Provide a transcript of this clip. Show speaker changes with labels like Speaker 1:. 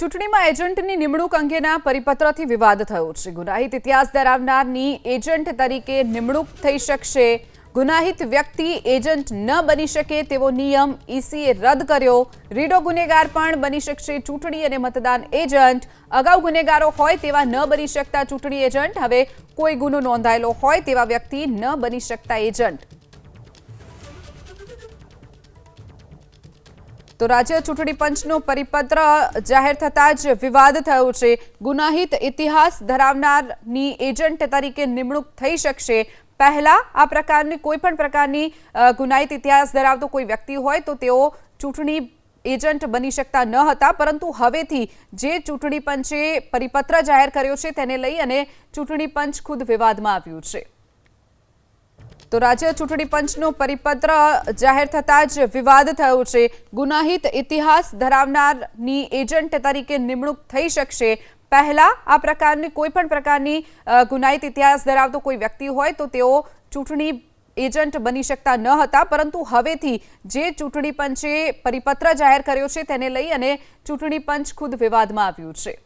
Speaker 1: ચૂંટણીમાં એજન્ટની નિમણૂક અંગેના પરિપત્રથી વિવાદ થયો છે। ગુનાહિત ઇતિહાસ ધરાવનારની એજન્ટ તરીકે નિમણૂક થઈ શકશે। ગુનાહિત વ્યક્તિ એજન્ટ ન બની શકે તેવો નિયમ ઈસીએ રદ કર્યો। રીડો ગુનેગાર પણ બની શકશે ચૂંટણી અને મતદાન એજન્ટ। અગાઉ ગુનેગારો હોય તેવા ન બની શકતા ચૂંટણી એજન્ટ, હવે કોઈ ગુનો નોંધાયેલો હોય તેવા વ્યક્તિ ન બની શકતા એજન્ટ। તો રાજ્ય ચૂંટણી પંચનો પરિપત્ર જાહેર થતાં જ વિવાદ થયો છે। ગુનાહિત ઇતિહાસ ધરાવનારની એજન્ટ તરીકે નિમણૂક થઈ શકશે। પહેલા આ પ્રકારની કોઈપણ પ્રકારની ગુનાહિત ઇતિહાસ ધરાવતો કોઈ વ્યક્તિ હોય તો તેઓ ચૂંટણી એજન્ટ બની શકતા ન હતા, પરંતુ હવેથી જે ચૂંટણી પંચે પરિપત્ર જાહેર કર્યો છે તેને લઈ અને ચૂંટણી પંચ ખુદ વિવાદમાં આવ્યું છે। તો રાજ્ય ચૂંટણી પંચનો પરિપત્ર જાહેર થતાં જ વિવાદ થયો છે। ગુનાહિત ઇતિહાસ ધરાવનારની એજન્ટ તરીકે નિમણૂક થઈ શકશે। પહેલા આ પ્રકારની કોઈપણ પ્રકારની ગુનાહિત ઇતિહાસ ધરાવતો કોઈ વ્યક્તિ હોય તો તેઓ ચૂંટણી એજન્ટ બની શકતા ન હતા, પરંતુ હવેથી જે ચૂંટણી પંચે પરિપત્ર જાહેર કર્યો છે તેને લઈ અને ચૂંટણી પંચ ખુદ વિવાદમાં આવ્યું છે।